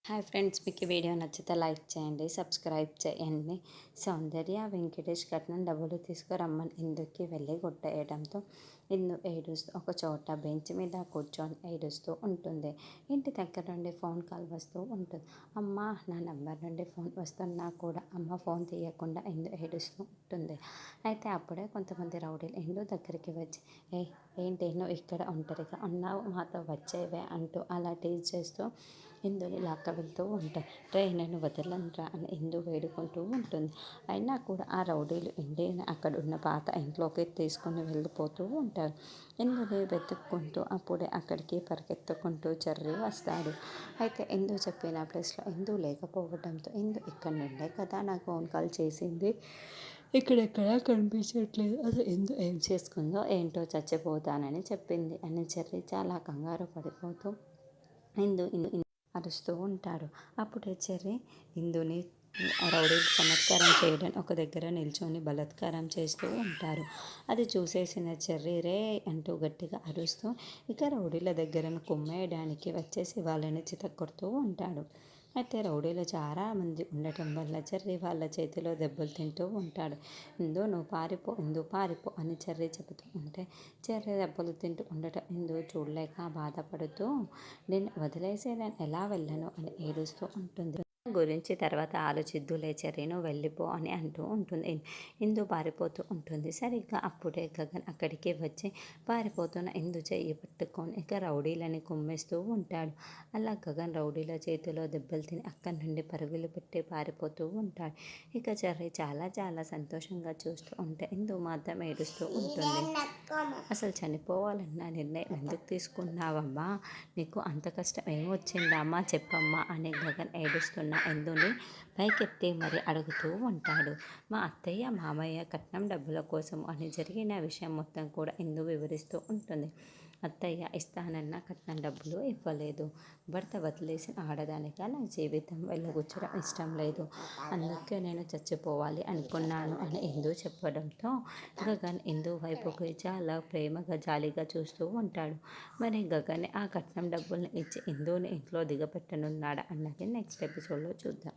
Hi friends, మీకు ఈ video నచ్చితే లైక్ చేయండి, సబ్స్క్రైబ్ చేయండి. సౌందర్య వెంకటేష్ కట్నం డబ్బులు తీసుకురమ్మని ఇందుకి వెళ్ళి కొట్టేయడంతో ఇందు ఏడుస్తూ ఒక చోట బెంచ్ మీద కూర్చొని ఏడుస్తూ ఉంటుంది. ఇంటి దగ్గర నుండి ఫోన్ కాల్ వస్తూ ఉంటుంది. అమ్మ, నా నెంబర్ నుండి ఫోన్ వస్తున్నా కూడా అమ్మ ఫోన్ తీయకుండా ఇందు ఏడుస్తూ ఉంటుంది. అయితే అప్పుడే కొంతమంది రౌడీలు ఇందు దగ్గరికి వచ్చి, ఏంటి నువ్వు ఇక్కడ ఒంటరిగా ఉన్నావు, మాతో వచ్చేవే అంటూ అలా టీజ్ చేస్తూ ఇందుని లాక్క వెళ్తూ ఉంటాయి. నన్ను వదలండ్రా అని ఇందు వేడుకుంటూ ఉంటుంది. అయినా కూడా ఆ రౌడీలు ఇండిని అక్కడ ఉన్న పాత ఇంట్లోకి తీసుకుని వెళ్ళిపోతూ ఉంటారు. ఇందుని వెతుక్కుంటూ అప్పుడే అక్కడికి పరిగెత్తుకుంటూ చెర్రి వస్తాడు. అయితే ఇందు చెప్పిన ప్లేస్లో ఇందు లేకపోవడంతో, ఇందు ఇక్కడ నుండే కదా నాకు ఫోన్ కాల్ చేసింది, ఇక్కడెక్కడా కనిపించట్లేదు, అసలు ఎందు ఏం చేసుకుందో ఏంటో, చచ్చిపోతానని చెప్పింది అని చెర్రి చాలా కంగారు పడిపోతూ ఇందు అరుస్తూ ఉంటాడు. అప్పుడే చెర్రి ఇందుని రౌడీలు చమత్కారం చేయడం ఒక దగ్గర నిల్చొని బలాత్కారం చేస్తూ ఉంటారు. అది చూసేసిన చెర్రి రే అంటూ గట్టిగా అరుస్తూ ఇక రౌడీల దగ్గరను కుమ్మేయడానికి వచ్చేసి వాళ్ళని చితక్కొడుతూ ఉంటాడు. అయితే రౌడీలు చాలామంది ఉండటం వల్ల చెర్రి వాళ్ళ చేతిలో దెబ్బలు తింటూ ఉంటాడు. ఇందు పారిపో అని చెర్రి చెబుతూ ఉంటే చెర్రి దెబ్బలు తింటూ ఉండటం ఇందు చూడలేక బాధపడుతూ, నేను వదిలేసి నేను ఎలా వెళ్ళను అని ఏడుస్తూ ఉంటుంది. గురించి తర్వాత ఆలోచిద్దులే చెర్రి, నువ్వు వెళ్ళిపో అని అంటూ ఉంటుంది. ఇందు పారిపోతూ ఉంటుంది. సరిగ్గా అప్పుడే గగన్ అక్కడికి వచ్చి పారిపోతున్న ఇందు చెయ్యి పట్టుకొని ఇక రౌడీలని కుమ్మేస్తూ ఉంటాడు. అలా గగన్ రౌడీల చేతిలో దెబ్బలు తిని అక్కడి నుండి పరుగులు పెట్టి పారిపోతూ ఉంటాడు. ఇక చెర్రి చాలా చాలా సంతోషంగా చూస్తూ ఉంటే ఇందు మాత్రం ఏడుస్తూ ఉంటుంది. అసలు చనిపోవాలన్న నిర్ణయం ఎందుకు తీసుకున్నావమ్మా, నీకు అంత కష్టం ఏమొచ్చిందమ్మా చెప్పమ్మా అని గగన్ ఏడుస్తున్న ఇందుని పైకెత్తి మరి అడుగుతూ ఉంటాడు. మా అత్తయ్య మామయ్య కట్నం డబ్బుల కోసం అని జరిగిన విషయం మొత్తం కూడా ఇందు వివరిస్తూ ఉంటుంది. అత్తయ్య ఇస్తానన్న కట్నం డబ్బులు ఇవ్వలేదు. భర్త వదిలేసిన ఆడదానికి నా జీవితం వెళ్ళగొచ్చడం ఇష్టం లేదు, అందుకే నేను చచ్చిపోవాలి అనుకున్నాను అని ఇందు చెప్పడంతో గగన్ ఇందు వైపుకి చాలా ప్రేమగా జాలిగా చూస్తూ ఉంటాడు. మరి గగన్ ఆ కట్నం డబ్బుల్ని ఇచ్చి ఇందుని ఇంట్లో దిగపెట్టనున్నాడా అన్నది నెక్స్ట్ ఎపిసోడ్లో చూద్దాం.